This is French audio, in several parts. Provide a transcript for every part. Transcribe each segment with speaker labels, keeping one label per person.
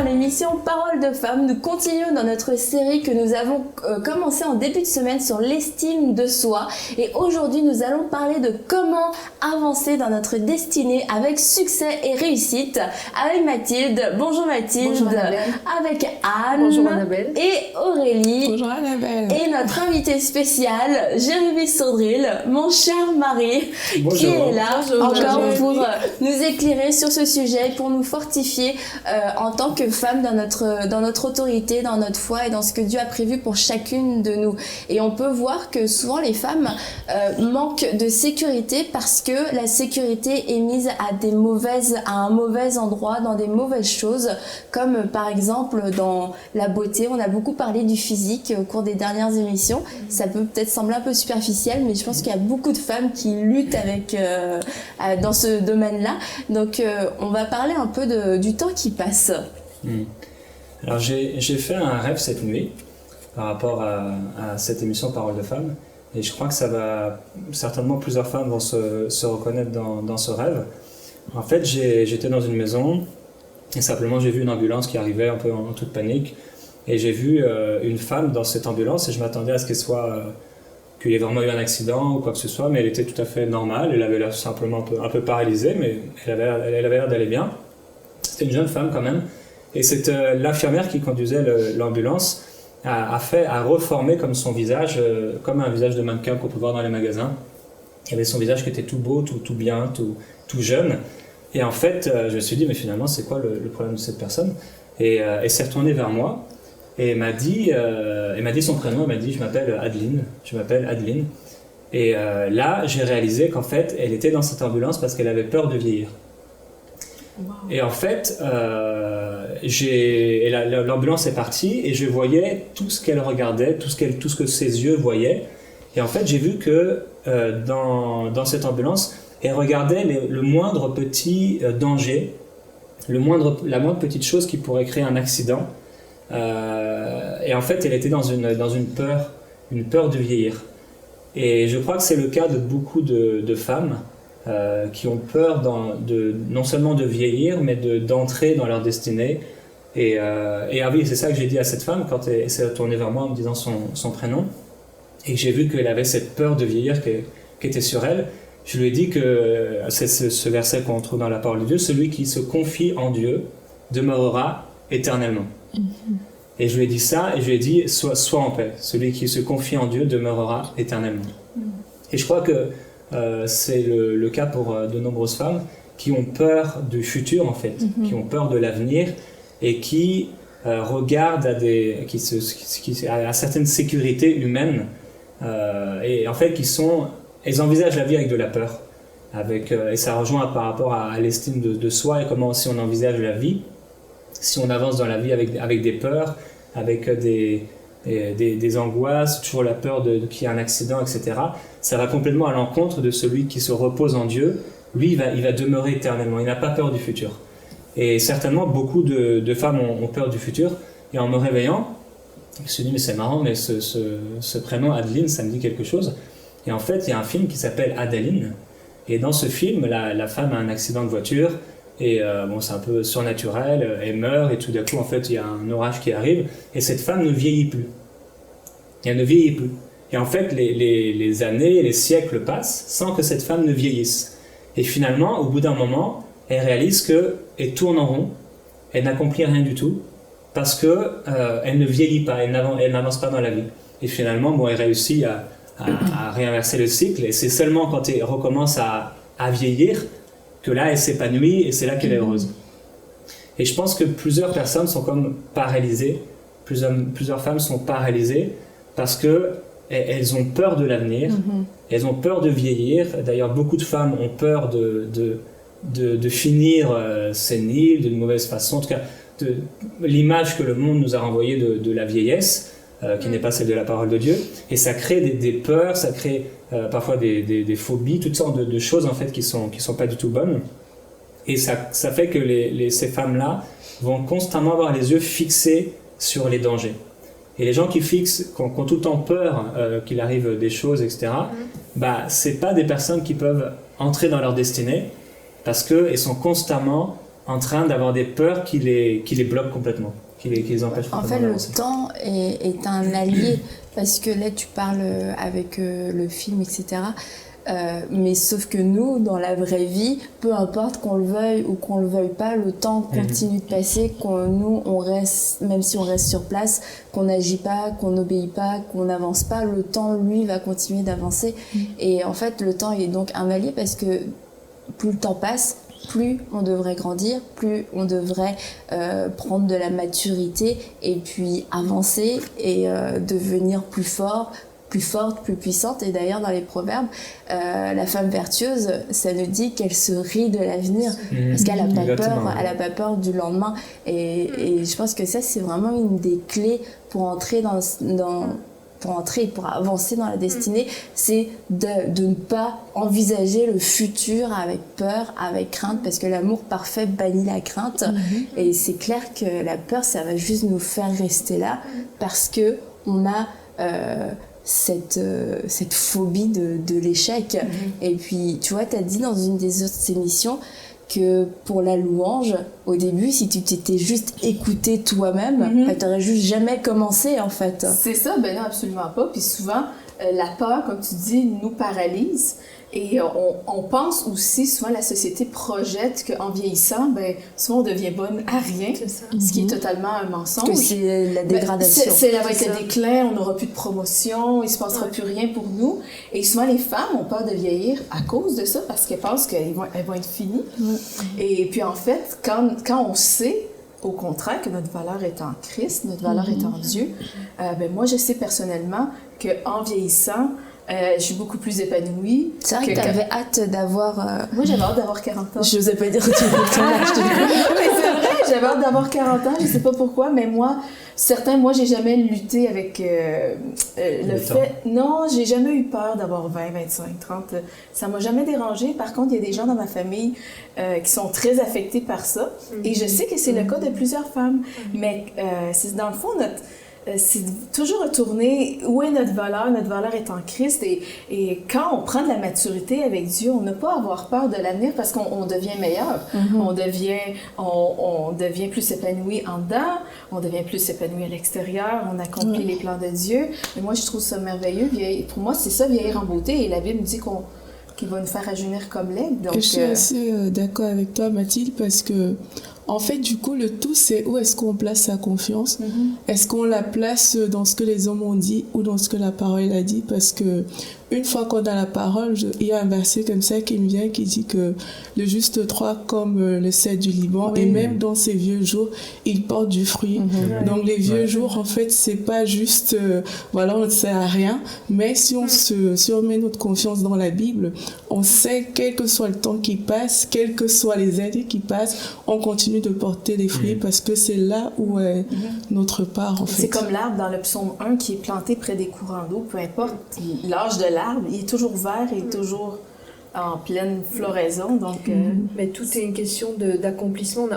Speaker 1: dans l'émission Parole de Femmes. Nous continuons dans notre série que nous avons commencé en début de semaine sur l'estime de soi. Et aujourd'hui, nous allons parler de comment avancer dans notre destinée avec succès et réussite. Avec Mathilde. Bonjour Mathilde.
Speaker 2: Bonjour Annabelle.
Speaker 1: Avec Anne.
Speaker 2: Bonjour Annabelle.
Speaker 1: Et Aurélie.
Speaker 3: Bonjour Annabelle.
Speaker 1: Et notre invité spécial, Jérémy Saudril, mon cher mari,
Speaker 4: Bonjour.
Speaker 1: qui est là encore
Speaker 3: Bonjour.
Speaker 1: pour nous éclairer sur ce sujet, pour nous fortifier en tant que femmes dans notre autorité, dans notre foi et dans ce que Dieu a prévu pour chacune de nous. Et on peut voir que souvent les femmes manquent de sécurité parce que la sécurité est mise à un mauvais endroit, dans des mauvaises choses, comme par exemple dans la beauté. On a beaucoup parlé du physique au cours des dernières émissions. Ça peut peut-être sembler un peu superficiel, mais je pense qu'il y a beaucoup de femmes qui luttent dans ce domaine-là. Donc on va parler un peu du temps qui passe.
Speaker 4: Alors j'ai fait un rêve cette nuit par rapport à cette émission Parole de Femmes, et je crois que ça va certainement, plusieurs femmes vont se reconnaître dans ce rêve. En fait, j'étais dans une maison et simplement j'ai vu une ambulance qui arrivait un peu en toute panique, et j'ai vu une femme dans cette ambulance, et je m'attendais à ce qu'il y ait vraiment eu un accident ou quoi que ce soit, mais elle était tout à fait normale. Elle avait l'air simplement un peu paralysée, mais elle avait l'air d'aller bien. C'était une jeune femme quand même, et c'est l'infirmière qui conduisait l'ambulance a reformé comme son visage, comme un visage de mannequin qu'on peut voir dans les magasins. Il y avait son visage qui était tout beau, tout bien, tout jeune. Et en fait, je me suis dit, mais finalement, c'est quoi le problème de cette personne? Et elle s'est retournée vers moi, et elle m'a dit son prénom. Elle m'a dit, je m'appelle Adeline. Et là, j'ai réalisé qu'en fait, elle était dans cette ambulance parce qu'elle avait peur de vieillir. Wow. Et en fait, l'ambulance est partie, et je voyais tout ce qu'elle regardait, tout ce que ses yeux voyaient. Et en fait, j'ai vu que dans cette ambulance, elle regardait le moindre petit danger, la moindre petite chose qui pourrait créer un accident. Et en fait, elle était dans une peur de vieillir. Et je crois que c'est le cas de beaucoup de femmes qui ont peur non seulement de vieillir, mais d'entrer dans leur destinée. Et oui, c'est ça que j'ai dit à cette femme quand elle s'est retournée vers moi en me disant son prénom, et que j'ai vu qu'elle avait cette peur de vieillir qui était sur elle. Je lui ai dit que c'est ce verset qu'on trouve dans la parole de Dieu: celui qui se confie en Dieu demeurera éternellement. Et je lui ai dit ça, et je lui ai dit, sois en paix, celui qui se confie en Dieu demeurera éternellement. Et je crois que c'est le cas pour de nombreuses femmes qui ont peur du futur, en fait, qui ont peur de l'avenir, et qui regardent à certaines sécurités humaines, et en fait elles envisagent la vie avec de la peur, et ça rejoint par rapport à l'estime de soi, et comment aussi on envisage la vie. Si on avance dans la vie avec des peurs, avec des angoisses, toujours la peur qu'il y ait un accident, etc., ça va complètement à l'encontre de celui qui se repose en Dieu. Lui, il va demeurer éternellement, il n'a pas peur du futur. Et certainement, beaucoup de femmes ont peur du futur. Et en me réveillant, je me suis dit, mais c'est marrant, mais ce prénom Adeline, ça me dit quelque chose. Et en fait, il y a un film qui s'appelle Adeline. Et dans ce film, la femme a un accident de voiture. Et c'est un peu surnaturel, elle meurt, et tout d'un coup, en fait, il y a un orage qui arrive, et cette femme ne vieillit plus. Elle ne vieillit plus. Et en fait, les années, les siècles passent sans que cette femme ne vieillisse. Et finalement, au bout d'un moment, elle réalise qu'elle tourne en rond, elle n'accomplit rien du tout, parce qu'elle ne vieillit pas, elle n'avance pas dans la vie. Et finalement, elle réussit à réinverser le cycle, et c'est seulement quand elle recommence à vieillir que là, elle s'épanouit, et c'est là qu'elle est heureuse. Et je pense que plusieurs personnes sont comme paralysées, plusieurs femmes sont paralysées, parce qu'elles ont peur de l'avenir, elles ont peur de vieillir. D'ailleurs, beaucoup de femmes ont peur de finir séniles, d'une mauvaise façon, en tout cas, l'image que le monde nous a renvoyée de la vieillesse, qui n'est pas celle de la parole de Dieu, et ça crée des peurs, ça crée parfois des phobies, toutes sortes de choses en fait qui sont pas du tout bonnes, et ça fait que ces femmes-là vont constamment avoir les yeux fixés sur les dangers. Et les gens qui ont tout le temps peur qu'il arrive des choses, etc., c'est pas des personnes qui peuvent entrer dans leur destinée, parce qu'elles sont constamment en train d'avoir des peurs qui les bloquent complètement, qui les empêchent
Speaker 1: En
Speaker 4: complètement
Speaker 1: fait,
Speaker 4: d'avancer.
Speaker 1: le temps est un allié, parce que là, tu parles avec le film, etc. Mais sauf que nous, dans la vraie vie, peu importe qu'on le veuille ou qu'on le veuille pas, le temps continue de passer, nous, on reste, même si on reste sur place, qu'on n'agit pas, qu'on n'obéit pas, qu'on n'avance pas, le temps, lui, va continuer d'avancer. Et en fait, le temps est donc un allié, parce que plus le temps passe, plus on devrait grandir, plus on devrait prendre de la maturité et puis avancer et devenir plus fort, plus forte, plus puissante. Et d'ailleurs, dans les proverbes, la femme vertueuse, ça nous dit qu'elle se rit de l'avenir, parce qu'elle n'a pas peur, elle n'a pas peur du lendemain. Et je pense que ça, c'est vraiment une des clés pour entrer pour avancer dans la destinée, c'est de ne pas envisager le futur avec peur, avec crainte, parce que l'amour parfait bannit la crainte. Et c'est clair que la peur, ça va juste nous faire rester là, parce que on a cette phobie de l'échec. Et puis, tu vois, tu as dit dans une des autres émissions que pour la louange, au début, si tu t'étais juste écouté toi-même, tu n'aurais juste jamais commencé, en fait.
Speaker 2: C'est ça, ben non, absolument pas. Puis souvent, la peur, comme tu dis, nous paralyse. Et on pense aussi, souvent la société projette qu'en vieillissant, ben, souvent on devient bonne à rien, ce qui est totalement un mensonge.
Speaker 1: Que c'est la dégradation.
Speaker 2: C'est la le déclin, on n'aura plus de promotion, il ne se passera plus rien pour nous. Et souvent les femmes ont peur de vieillir à cause de ça, parce qu'elles pensent qu'elles vont être finies. Et puis en fait, quand on sait, au contraire, que notre valeur est en Christ, notre valeur est en Dieu, ben moi je sais personnellement qu'en vieillissant, je suis beaucoup plus épanouie.
Speaker 1: C'est vrai que t'avais hâte d'avoir...
Speaker 2: Moi, j'avais hâte d'avoir 40 ans.
Speaker 1: Je n'osais pas dire que tu avais ton âge.
Speaker 2: Mais c'est vrai, j'avais hâte d'avoir 40 ans. Je sais pas pourquoi, mais moi, j'ai jamais lutté avec le fait... Non, j'ai jamais eu peur d'avoir 20, 25, 30. Ça m'a jamais dérangé. Par contre, il y a des gens dans ma famille qui sont très affectés par ça. Et je sais que c'est le cas de plusieurs femmes. Mais c'est dans le fond, c'est toujours retourner où est notre valeur. Notre valeur est en Christ. Et quand on prend de la maturité avec Dieu, on n'a pas à avoir peur de l'avenir, parce qu'on devient meilleur. On devient plus épanoui en dedans, on devient plus épanoui à l'extérieur, on accomplit les plans de Dieu. Et moi, je trouve ça merveilleux. Pour moi, c'est ça, vieillir en beauté. Et la Bible dit qu'il va nous faire rajeunir comme l'aigle. Donc,
Speaker 3: je suis assez d'accord avec toi, Mathilde, parce que en fait, du coup, le tout, c'est où est-ce qu'on place sa confiance. Est-ce qu'on la place dans ce que les hommes ont dit ou dans ce que la parole a dit? Parce que une fois qu'on a la parole, il y a un verset comme ça qui me vient, qui dit que le juste croît comme le cèdre du Liban, et même dans ses vieux jours, il porte du fruit. Donc les vieux jours, en fait, c'est pas juste, voilà, on ne sert à rien, mais si on met notre confiance dans la Bible, on sait, quel que soit le temps qui passe, quelles que soient les années qui passent, on continue de porter des fruits, parce que c'est là où est notre part, en fait.
Speaker 2: C'est comme l'arbre dans le psaume 1 qui est planté près des courants d'eau, peu importe l'âge de l'arbre, il est toujours vert, il est toujours en pleine floraison. Donc,
Speaker 5: Mais tout est une question d'accomplissement.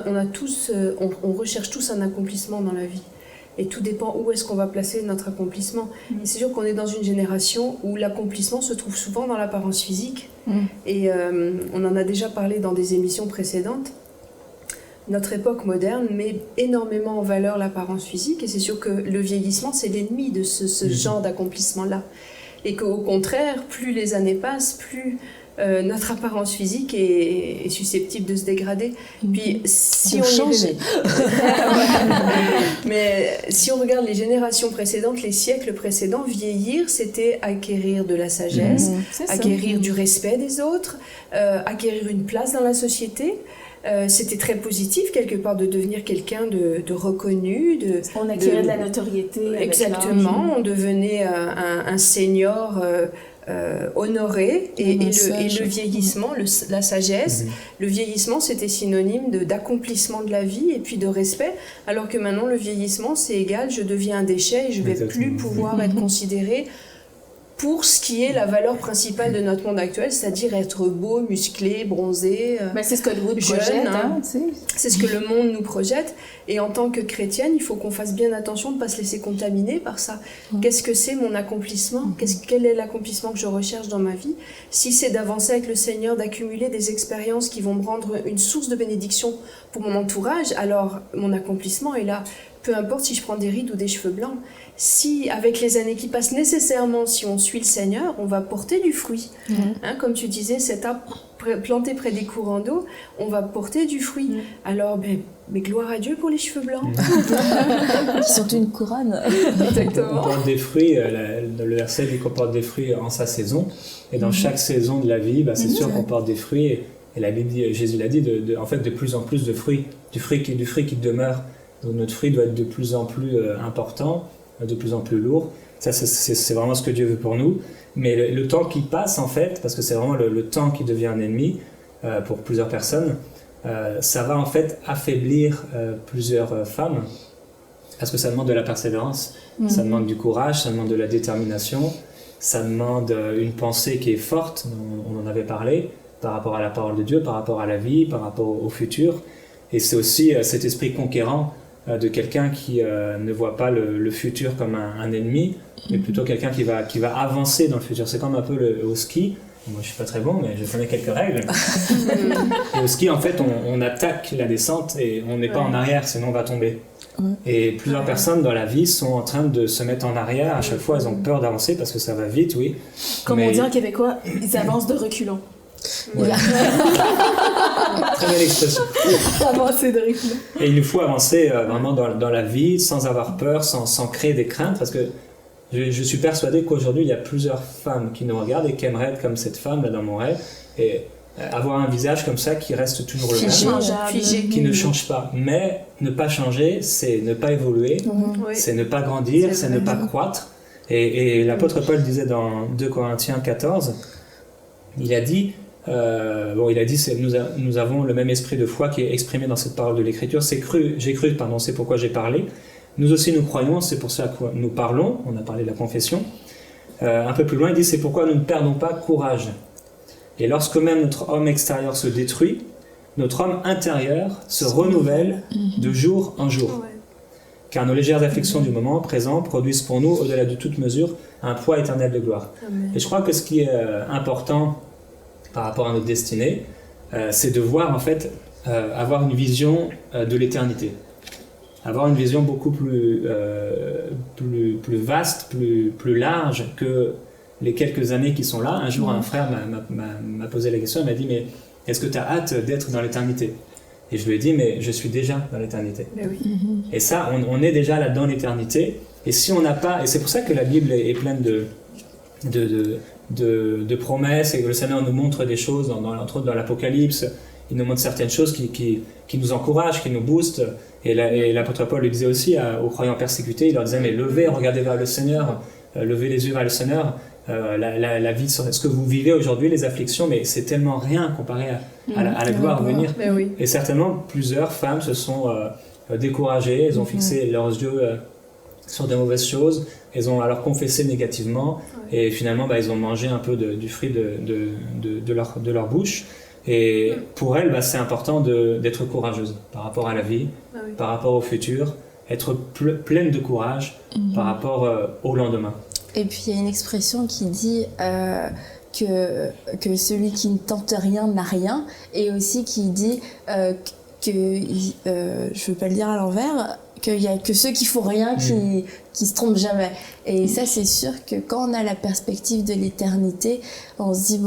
Speaker 5: On recherche tous un accomplissement dans la vie. Et tout dépend où est-ce qu'on va placer notre accomplissement. Et c'est sûr qu'on est dans une génération où l'accomplissement se trouve souvent dans l'apparence physique. Et on en a déjà parlé dans des émissions précédentes. Notre époque moderne met énormément en valeur l'apparence physique, et c'est sûr que le vieillissement, c'est l'ennemi de ce genre d'accomplissement-là. Et qu'au contraire, plus les années passent, plus notre apparence physique est susceptible de se dégrader. Puis si on
Speaker 1: changer.
Speaker 5: Mais si on regarde les générations précédentes, les siècles précédents, vieillir, c'était acquérir de la sagesse, acquérir du respect des autres, acquérir une place dans la société. C'était très positif quelque part de devenir quelqu'un de reconnu.
Speaker 2: On acquérait de la notoriété.
Speaker 5: Exactement, on devenait un senior honoré, et le vieillissement, la sagesse, le vieillissement c'était synonyme d'accomplissement de la vie et puis de respect, alors que maintenant le vieillissement c'est égal, je deviens un déchet et je vais plus pouvoir être considéré pour ce qui est la valeur principale de notre monde actuel, c'est-à-dire être beau, musclé, bronzé,
Speaker 2: c'est ce que Hollywood
Speaker 5: jeune,
Speaker 2: projette,
Speaker 5: hein.
Speaker 2: tu sais.
Speaker 5: C'est ce que le monde nous projette. Et en tant que chrétienne, il faut qu'on fasse bien attention de ne pas se laisser contaminer par ça. Qu'est-ce que c'est mon accomplissement ? Quel est l'accomplissement que je recherche dans ma vie ? Si c'est d'avancer avec le Seigneur, d'accumuler des expériences qui vont me rendre une source de bénédiction pour mon entourage, alors mon accomplissement est là. Peu importe si je prends des rides ou des cheveux blancs. Si, avec les années qui passent, nécessairement, si on suit le Seigneur, on va porter du fruit. Hein, comme tu disais, cet arbre planté près des courants d'eau, on va porter du fruit. Alors, mais gloire à Dieu pour les cheveux blancs.
Speaker 1: Qui sont une couronne.
Speaker 5: Exactement.
Speaker 4: On porte des fruits, le verset dit qu'on porte des fruits en sa saison. Et dans chaque saison de la vie, c'est sûr qu'on porte des fruits. Et la Bible dit, Jésus l'a dit, en fait, de plus en plus de fruits. Du fruit qui demeure. Donc notre fruit doit être de plus en plus important, de plus en plus lourd. Ça, c'est vraiment ce que Dieu veut pour nous. Mais le temps qui passe, en fait, parce que c'est vraiment le temps qui devient un ennemi pour plusieurs personnes, ça va en fait affaiblir plusieurs femmes, parce que ça demande de la persévérance, ça demande du courage, ça demande de la détermination, ça demande une pensée qui est forte, on en avait parlé, par rapport à la parole de Dieu, par rapport à la vie, par rapport au futur. Et c'est aussi cet esprit conquérant de quelqu'un qui ne voit pas le futur comme un ennemi, mais plutôt quelqu'un qui va avancer dans le futur. C'est comme un peu au ski. Moi, je suis pas très bon, mais je connais quelques règles. Et au ski, en fait, on attaque la descente et on n'est pas en arrière, sinon on va tomber. Et plusieurs personnes dans la vie sont en train de se mettre en arrière. À chaque fois, elles ont peur d'avancer parce que ça va vite, oui.
Speaker 2: Comme on dit en québécois, ils avancent de reculons.
Speaker 4: Ouais. Très belle expression.
Speaker 2: Avancer de reculons.
Speaker 4: Et il nous faut avancer vraiment dans la vie sans avoir peur, sans créer des craintes, parce que je suis persuadé qu'aujourd'hui il y a plusieurs femmes qui nous regardent et qui aimeraient être comme cette femme là dans mon rêve et avoir un visage comme ça qui reste toujours le même, qui ne change pas. Mais ne pas changer, c'est ne pas évoluer, c'est ne pas grandir, c'est ne pas croître. Et l'apôtre Paul disait dans 2 Corinthiens 14, il a dit nous avons le même esprit de foi qui est exprimé dans cette parole de l'Écriture. J'ai cru, c'est pourquoi j'ai parlé. Nous aussi nous croyons, c'est pour ça que nous parlons. On a parlé de la confession. Un peu plus loin, il dit c'est pourquoi nous ne perdons pas courage. Et lorsque même notre homme extérieur se détruit, notre homme intérieur se renouvelle de jour en jour. Car nos légères afflictions du moment présent produisent pour nous, au-delà de toute mesure, un poids éternel de gloire. Amen. Et je crois que ce qui est important par rapport à notre destinée, c'est de voir en fait, avoir une vision de l'éternité. Avoir une vision beaucoup plus vaste, plus large que les quelques années qui sont là. Un jour, un frère m'a posé la question, il m'a dit « Mais est-ce que tu as hâte d'être dans l'éternité ?» Et je lui ai dit « Mais je suis déjà dans l'éternité. » Et ça, on est déjà là dans l'éternité. Et si on n'a pas... Et c'est pour ça que la Bible est pleine de promesses et que le Seigneur nous montre des choses, entre autres dans l'Apocalypse, il nous montre certaines choses qui nous encouragent, qui nous boostent. Et l'apôtre Paul le disait aussi aux croyants persécutés, il leur disait « Mais levez, regardez vers le Seigneur, levez les yeux vers le Seigneur. La vie, ce que vous vivez aujourd'hui, les afflictions, mais c'est tellement rien comparé à la gloire à venir. » Et certainement, plusieurs femmes se sont découragées, elles ont fixé leurs yeux sur de mauvaises choses, elles ont alors confessé négativement, et finalement, elles ont mangé un peu du fruit de leur bouche. Et pour elles, c'est important d'être courageuse par rapport à la vie, par rapport au futur, être pleine de courage par rapport au lendemain.
Speaker 1: Et puis il y a une expression qui dit que celui qui ne tente rien n'a rien, et aussi qui dit je ne veux pas le dire à l'envers, qu'il n'y a que ceux qui font rien qui se trompent jamais. Et ça, c'est sûr que quand on a la perspective de l'éternité, on se dit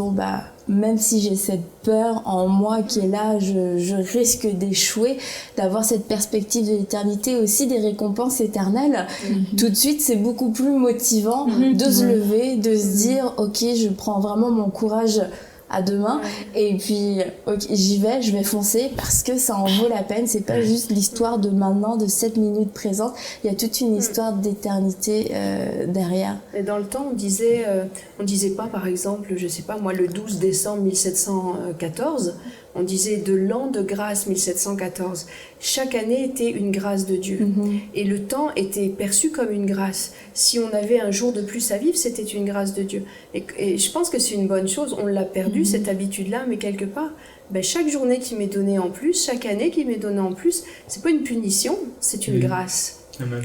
Speaker 1: même si j'ai cette peur en moi qui est là, je risque d'échouer, d'avoir cette perspective de l'éternité, aussi des récompenses éternelles. Tout de suite, c'est beaucoup plus motivant de se lever, de se dire ok, je prends vraiment mon courage à demain, et puis j'y vais, je vais foncer parce que ça en vaut la peine. C'est pas juste l'histoire de maintenant, de cette minute présente, il y a toute une histoire d'éternité derrière.
Speaker 5: Et dans le temps, on disait pas par exemple, je sais pas moi, le 12 décembre 1714, On disait de l'an de grâce 1714. Chaque année était une grâce de Dieu. Et le temps était perçu comme une grâce. Si on avait un jour de plus à vivre, c'était une grâce de Dieu. Et je pense que c'est une bonne chose. On l'a perdu, cette habitude-là, mais quelque part, chaque journée qui m'est donnée en plus, chaque année qui m'est donnée en plus, c'est pas une punition, c'est une grâce.
Speaker 4: Amen.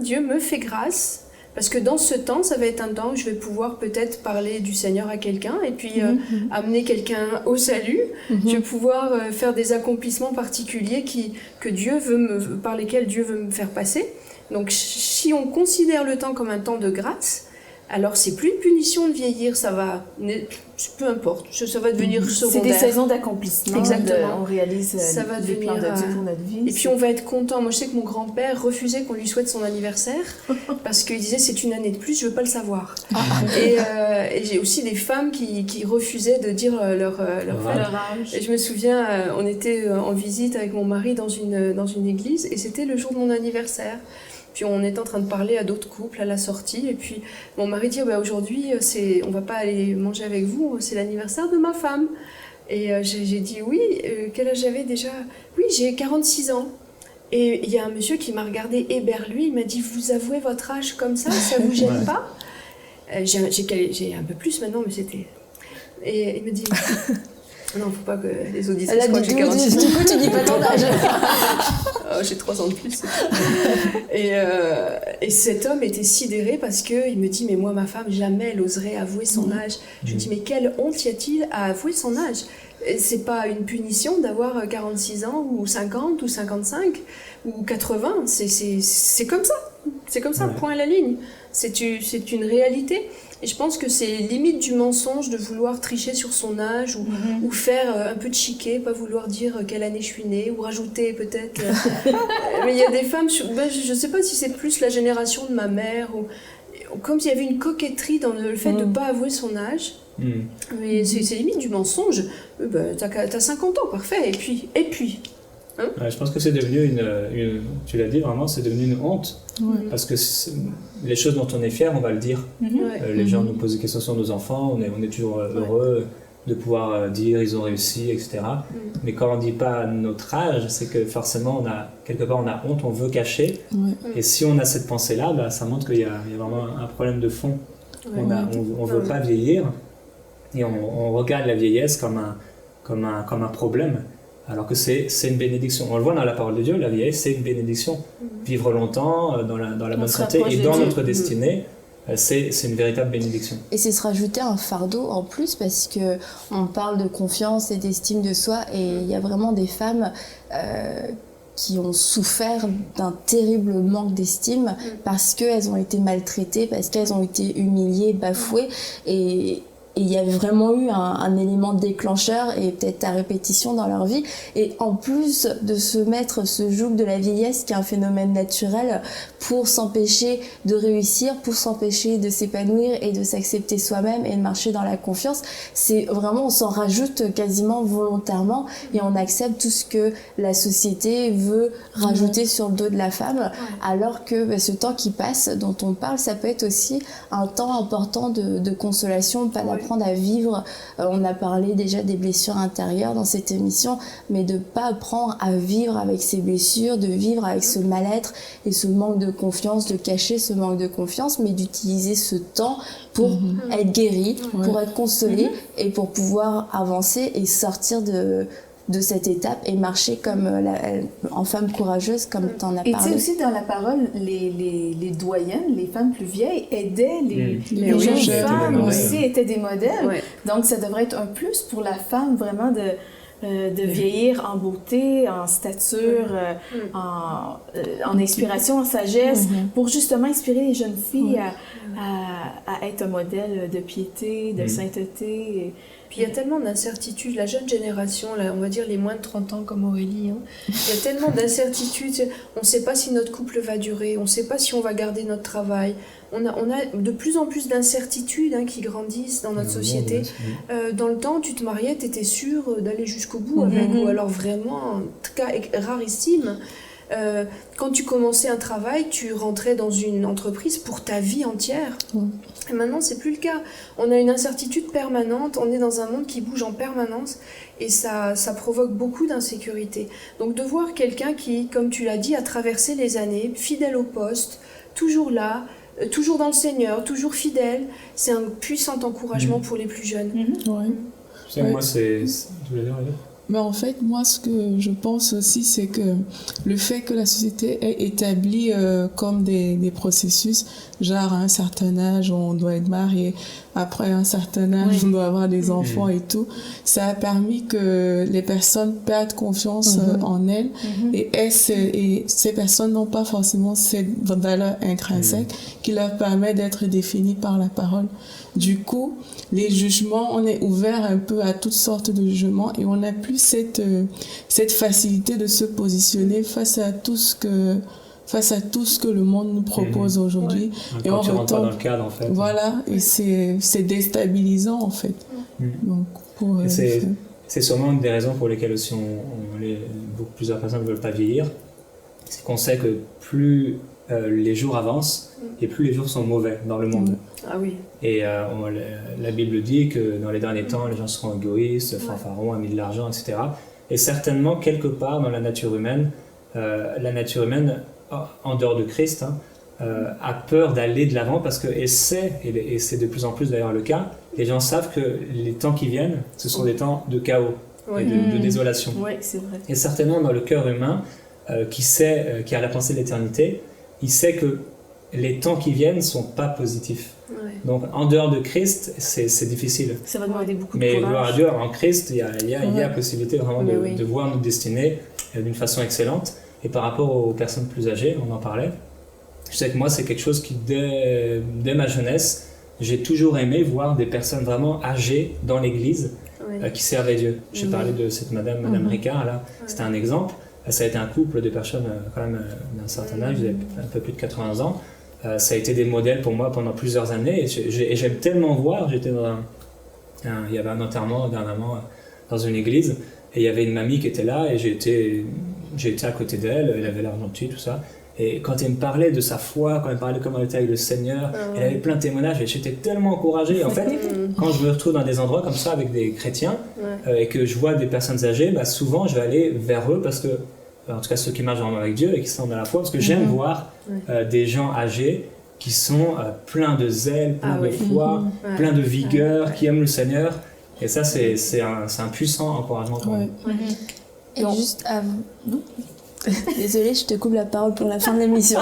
Speaker 5: Dieu me fait grâce. Parce que dans ce temps, ça va être un temps où je vais pouvoir peut-être parler du Seigneur à quelqu'un et puis amener quelqu'un au salut. Je vais pouvoir faire des accomplissements particuliers par lesquels Dieu veut me faire passer. Donc si on considère le temps comme un temps de grâce, alors c'est plus une punition de vieillir, ça va, peu importe, ça va devenir secondaire.
Speaker 2: C'est des saisons d'accomplissement.
Speaker 5: Exactement.
Speaker 2: On réalise
Speaker 5: ça va
Speaker 2: les plans de Dieu pour notre vie.
Speaker 5: Et puis on va être content. Moi je sais que mon grand-père refusait qu'on lui souhaite son anniversaire parce qu'il disait c'est une année de plus, je veux pas le savoir. Et j'ai aussi des femmes qui refusaient de dire leur âge. Et je me souviens, on était en visite avec mon mari dans une église et c'était le jour de mon anniversaire. Puis on est en train de parler à d'autres couples à la sortie. Et puis mon mari dit aujourd'hui, on va pas aller manger avec vous, c'est l'anniversaire de ma femme. Et j'ai dit oui, quel âge j'avais déjà? Oui, j'ai 46 ans. Et il y a un monsieur qui m'a regardé éberlué, il m'a dit vous avouez votre âge comme ça vous gêne pas? J'ai un peu plus maintenant, mais c'était... Et il me dit... Non, faut pas que les auditeurs croient que j'ai 46 ans.
Speaker 1: Du coup, tu dis pas ton âge.
Speaker 5: J'ai 3 ans de plus. Et cet homme était sidéré parce qu'il me dit, mais moi, ma femme, jamais elle oserait avouer son âge. Je lui dis, mais quelle honte y a-t-il à avouer son âge? C'est pas une punition d'avoir 46 ans, ou 50, ou 55, ou 80. C'est comme ça. C'est comme ça, point à la ligne. C'est une réalité. Et je pense que c'est limite du mensonge de vouloir tricher sur son âge ou faire un peu de chiquet, pas vouloir dire quelle année je suis née, ou rajouter peut-être... mais il y a des femmes, je ne sais pas si c'est plus la génération de ma mère, ou comme s'il y avait une coquetterie dans le fait de ne pas avouer son âge. Mais c'est limite du mensonge. T'as 50 ans, parfait, et puis hein?
Speaker 4: Je pense que c'est devenu tu l'as dit vraiment, c'est devenu une honte. Parce que les choses dont on est fier, on va le dire. Les gens nous posent des questions sur nos enfants, on est toujours heureux de pouvoir dire ils ont réussi, etc. Mais quand on ne dit pas notre âge, c'est que forcément quelque part on a honte, on veut cacher. Et si on a cette pensée-là, ça montre qu'il y a vraiment un problème de fond. On ne veut pas vieillir et on regarde la vieillesse comme un problème. Alors que c'est une bénédiction. On le voit dans la parole de Dieu, la vieillesse, c'est une bénédiction. Vivre longtemps, dans la bonne santé et dans notre destinée, c'est une véritable bénédiction.
Speaker 1: Et c'est se rajouter un fardeau en plus parce qu'on parle de confiance et d'estime de soi et il y a vraiment des femmes qui ont souffert d'un terrible manque d'estime parce qu'elles ont été maltraitées, parce qu'elles ont été humiliées, bafouées et il y avait vraiment eu un élément déclencheur et peut-être à répétition dans leur vie. Et en plus de se mettre ce joug de la vieillesse qui est un phénomène naturel pour s'empêcher de réussir, pour s'empêcher de s'épanouir et de s'accepter soi-même et de marcher dans la confiance, c'est vraiment, on s'en rajoute quasiment volontairement et on accepte tout ce que la société veut rajouter sur le dos de la femme, alors que ce temps qui passe, dont on parle, ça peut être aussi un temps important de consolation, pas d'apprendre à vivre. On a parlé déjà des blessures intérieures dans cette émission, mais de pas apprendre à vivre avec ces blessures, de vivre avec ce mal-être et ce manque de confiance, de cacher ce manque de confiance, mais d'utiliser ce temps pour être guéri, pour être consolé et pour pouvoir avancer et sortir de cette étape et marcher comme en femme courageuse, comme tu en as parlé.
Speaker 2: Et tu sais aussi dans la parole, les doyennes, les femmes plus vieilles, aidaient les jeunes femmes aussi, étaient des modèles. Donc ça devrait être un plus pour la femme vraiment de vieillir en beauté, en stature, en inspiration, en sagesse, pour justement inspirer les jeunes filles à être un modèle de piété, de sainteté.
Speaker 5: Puis il y a tellement d'incertitudes, la jeune génération, on va dire les moins de 30 ans comme Aurélie, il y a tellement d'incertitudes, on ne sait pas si notre couple va durer, on ne sait pas si on va garder notre travail, on a de plus en plus d'incertitudes qui grandissent dans notre société. Dans le temps, tu te mariais, tu étais sûr d'aller jusqu'au bout avec, ou alors vraiment, un cas rarissime. Quand tu commençais un travail, tu rentrais dans une entreprise pour ta vie entière. Et maintenant, c'est plus le cas. On a une incertitude permanente, on est dans un monde qui bouge en permanence et ça provoque beaucoup d'insécurité. Donc de voir quelqu'un qui, comme tu l'as dit, a traversé les années, fidèle au poste, toujours là, toujours dans le Seigneur, toujours fidèle, c'est un puissant encouragement pour les plus jeunes.
Speaker 3: Ouais.
Speaker 4: Moi, c'est... Tu voulais dire,
Speaker 3: Mais en fait, moi, ce que je pense aussi, c'est que le fait que la société ait établi comme des processus, genre à un certain âge, on doit être marié, après un certain âge, on doit avoir des enfants et tout, ça a permis que les personnes perdent confiance en elles et ces personnes n'ont pas forcément cette valeur intrinsèque qui leur permet d'être définies par la parole. Du coup, les jugements, on est ouvert un peu à toutes sortes de jugements et on n'a plus cette facilité de se positionner face à tout ce que le monde nous propose aujourd'hui.
Speaker 4: Et on retombe pas dans le cadre, en fait.
Speaker 3: Voilà, et c'est déstabilisant, en fait. Donc,
Speaker 4: c'est sûrement une des raisons pour lesquelles aussi plusieurs personnes ne veulent pas vieillir. C'est qu'on sait que plus les jours avancent et plus les jours sont mauvais dans le monde.
Speaker 5: Ah oui.
Speaker 4: Et la Bible dit que dans les derniers temps, les gens seront égoïstes, fanfarons, amis de l'argent, etc. Et certainement, quelque part dans la nature humaine, en dehors de Christ, a peur d'aller de l'avant parce que, et c'est de plus en plus d'ailleurs le cas, les gens savent que les temps qui viennent, ce sont des temps de chaos et de désolation.
Speaker 2: Oui, c'est vrai.
Speaker 4: Et certainement dans le cœur humain, qui a la pensée de l'éternité, il sait que les temps qui viennent ne sont pas positifs. Donc en dehors de Christ, c'est difficile.
Speaker 2: Ça va demander beaucoup de courage.
Speaker 4: Mais gloire à Dieu, en Christ, il y a possibilité vraiment de voir notre destinée d'une façon excellente. Et par rapport aux personnes plus âgées, on en parlait, je sais que moi, c'est quelque chose qui, dès ma jeunesse, j'ai toujours aimé voir des personnes vraiment âgées dans l'église qui servaient Dieu. J'ai parlé de cette Madame Ricard, là, c'était un exemple. Ça a été un couple de personnes quand même d'un certain âge, ils avaient un peu plus de 80 ans. Ça a été des modèles pour moi pendant plusieurs années et j'aime tellement voir. J'étais il y avait un enterrement dernièrement dans une église et il y avait une mamie qui était là et j'ai été à côté d'elle, elle avait l'air gentille, tout ça. Et quand elle me parlait de sa foi, quand elle me parlait de comment elle était avec le Seigneur, elle avait plein de témoignages et j'étais tellement encouragé. En fait, quand je me retrouve dans des endroits comme ça avec des chrétiens et que je vois des personnes âgées, souvent je vais aller vers eux parce que, en tout cas ceux qui marchent vraiment avec Dieu et qui sont dans la foi, parce que j'aime voir des gens âgés qui sont pleins de zèle, pleins de foi, pleins de vigueur, qui aiment le Seigneur. Et ça, c'est un puissant encouragement pour moi.
Speaker 1: Et juste avant... Désolée, je te coupe la parole pour la fin de l'émission.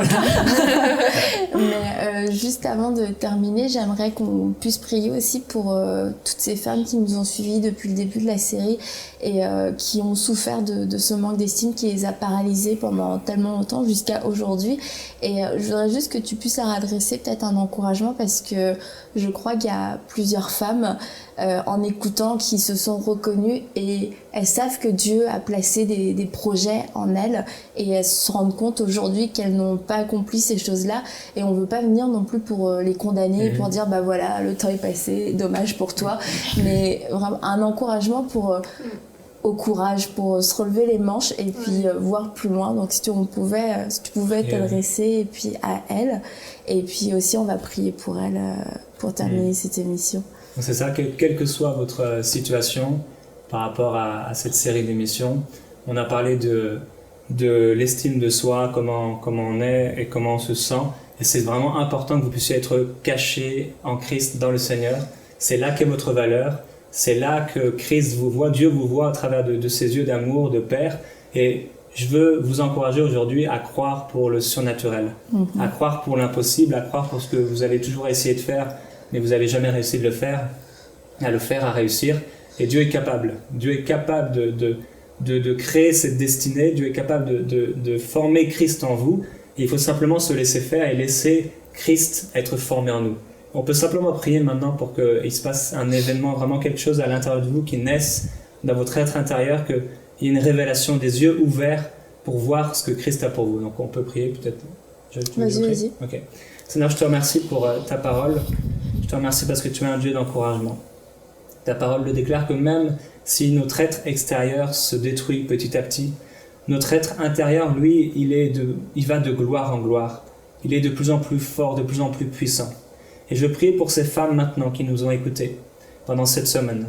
Speaker 1: Mais juste avant de terminer, j'aimerais qu'on puisse prier aussi pour toutes ces femmes qui nous ont suivis depuis le début de la série et qui ont souffert de ce manque d'estime qui les a paralysées pendant tellement longtemps jusqu'à aujourd'hui. Et je voudrais juste que tu puisses leur adresser peut-être un encouragement parce que je crois qu'il y a plusieurs femmes en écoutant qui se sont reconnues et elles savent que Dieu a placé des projets en elles et elles se rendent compte aujourd'hui qu'elles n'ont pas accompli ces choses-là et on veut pas venir non plus pour les condamner, pour dire bah voilà, le temps est passé, dommage pour toi, mais vraiment un encouragement au courage, pour se relever les manches et puis voir plus loin. Donc si tu pouvais t'adresser et puis à elle, et puis aussi on va prier pour elle pour terminer cette émission.
Speaker 4: C'est ça, quelle que soit votre situation par rapport à cette série d'émissions, on a parlé de l'estime de soi, comment on est et comment on se sent. Et c'est vraiment important que vous puissiez être caché en Christ dans le Seigneur. C'est là qu'est votre valeur. C'est là que Christ vous voit, Dieu vous voit à travers de ses yeux d'amour, de Père. Et je veux vous encourager aujourd'hui à croire pour le surnaturel, à croire pour l'impossible, à croire pour ce que vous avez toujours essayé de faire, mais vous n'avez jamais réussi de le faire, à réussir. Et Dieu est capable. Dieu est capable de créer cette destinée. Dieu est capable de former Christ en vous. Et il faut simplement se laisser faire et laisser Christ être formé en nous. On peut simplement prier maintenant pour qu'il se passe un événement, vraiment quelque chose à l'intérieur de vous qui naisse dans votre être intérieur, qu'il y ait une révélation, des yeux ouverts pour voir ce que Christ a pour vous. Donc on peut prier peut-être.
Speaker 1: Vas-y.
Speaker 4: Ok. Seigneur, je te remercie pour ta parole. Je te remercie parce que tu es un Dieu d'encouragement. Ta parole le déclare que même si notre être extérieur se détruit petit à petit, Notre être intérieur, lui, il va de gloire en gloire. Il est de plus en plus fort, de plus en plus puissant. Et je prie pour ces femmes maintenant qui nous ont écoutés pendant cette semaine,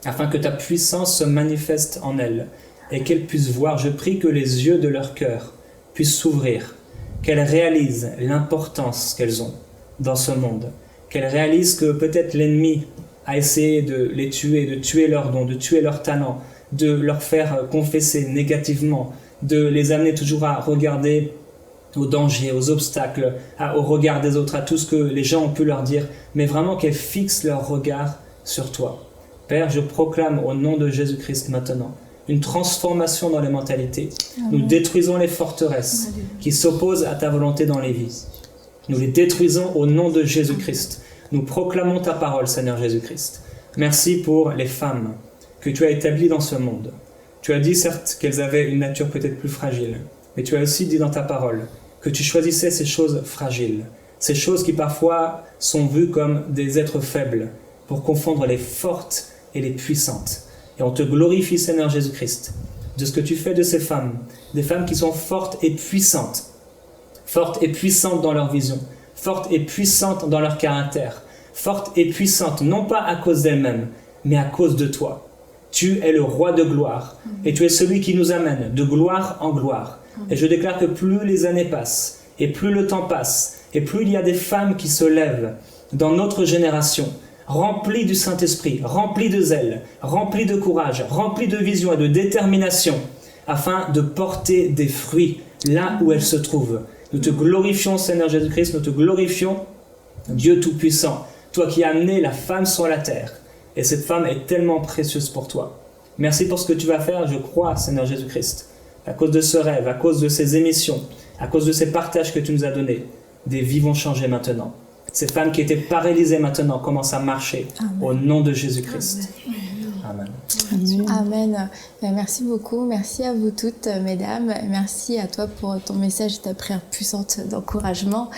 Speaker 4: afin que ta puissance se manifeste en elles et qu'elles puissent voir. Je prie que les yeux de leur cœur puissent s'ouvrir, qu'elles réalisent l'importance qu'elles ont dans ce monde, qu'elles réalisent que peut-être l'ennemi a essayé de les tuer, de tuer leurs dons, de tuer leurs talents, de leur faire confesser négativement, de les amener toujours à regarder aux dangers, aux obstacles, au regard des autres, à tout ce que les gens ont pu leur dire, mais vraiment qu'elles fixent leur regard sur toi. Père, je proclame au nom de Jésus-Christ maintenant une transformation dans les mentalités. Amen. Nous détruisons les forteresses qui s'opposent à ta volonté dans les vies. Nous les détruisons au nom de Jésus-Christ. Nous proclamons ta parole, Seigneur Jésus-Christ. Merci pour les femmes que tu as établies dans ce monde. Tu as dit certes qu'elles avaient une nature peut-être plus fragile, mais tu as aussi dit dans ta parole que tu choisissais ces choses fragiles, ces choses qui parfois sont vues comme des êtres faibles, pour confondre les fortes et les puissantes. Et on te glorifie, Seigneur Jésus-Christ, de ce que tu fais de ces femmes, des femmes qui sont fortes et puissantes dans leur vision, fortes et puissantes dans leur caractère, fortes et puissantes, non pas à cause d'elles-mêmes, mais à cause de toi. Tu es le roi de gloire, et tu es celui qui nous amène de gloire en gloire. Et je déclare que plus les années passent, et plus le temps passe, et plus il y a des femmes qui se lèvent dans notre génération, remplies du Saint-Esprit, remplies de zèle, remplies de courage, remplies de vision et de détermination, afin de porter des fruits là où elles se trouvent. Nous te glorifions, Seigneur Jésus-Christ, nous te glorifions, Dieu Tout-Puissant, toi qui as amené la femme sur la terre. Et cette femme est tellement précieuse pour toi. Merci pour ce que tu vas faire, je crois, Seigneur Jésus-Christ. À cause de ce rêve, à cause de ces émissions, à cause de ces partages que tu nous as donnés, des vies vont changer maintenant. Ces femmes qui étaient paralysées maintenant commencent à marcher. Amen. Au nom de Jésus-Christ. Amen.
Speaker 1: Amen. Amen. Merci beaucoup. Merci à vous toutes, mesdames. Merci à toi pour ton message et ta prière puissante d'encouragement.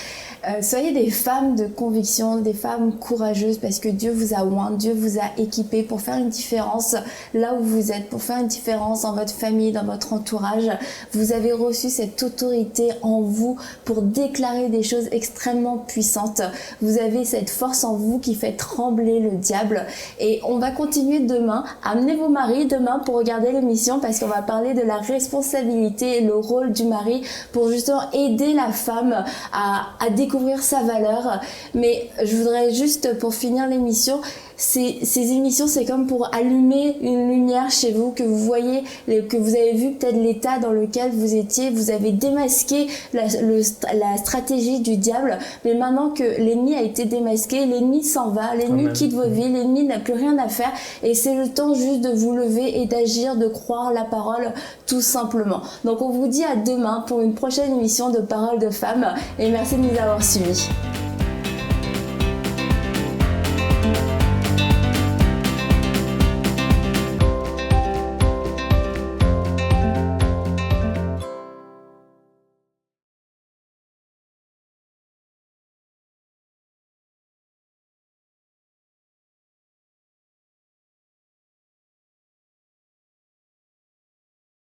Speaker 1: Soyez des femmes de conviction, des femmes courageuses parce que Dieu vous a oint, Dieu vous a équipé pour faire une différence là où vous êtes, pour faire une différence dans votre famille, dans votre entourage. Vous avez reçu cette autorité en vous pour déclarer des choses extrêmement puissantes. Vous avez cette force en vous qui fait trembler le diable. Et on va continuer demain. Amenez vos maris demain pour regarder l'émission parce qu'on va parler de la responsabilité et le rôle du mari pour justement aider la femme à découvrir sa valeur. Mais je voudrais juste, pour finir l'émission, ces émissions, c'est comme pour allumer une lumière chez vous, que vous voyez, que vous avez vu peut-être l'état dans lequel vous étiez, vous avez démasqué la stratégie du diable, mais maintenant que l'ennemi a été démasqué, l'ennemi s'en va, l'ennemi quitte vos vies, l'ennemi n'a plus rien à faire, et c'est le temps juste de vous lever et d'agir, de croire la parole, tout simplement. Donc on vous dit à demain pour une prochaine émission de Paroles de Femmes, et merci de nous avoir suivis.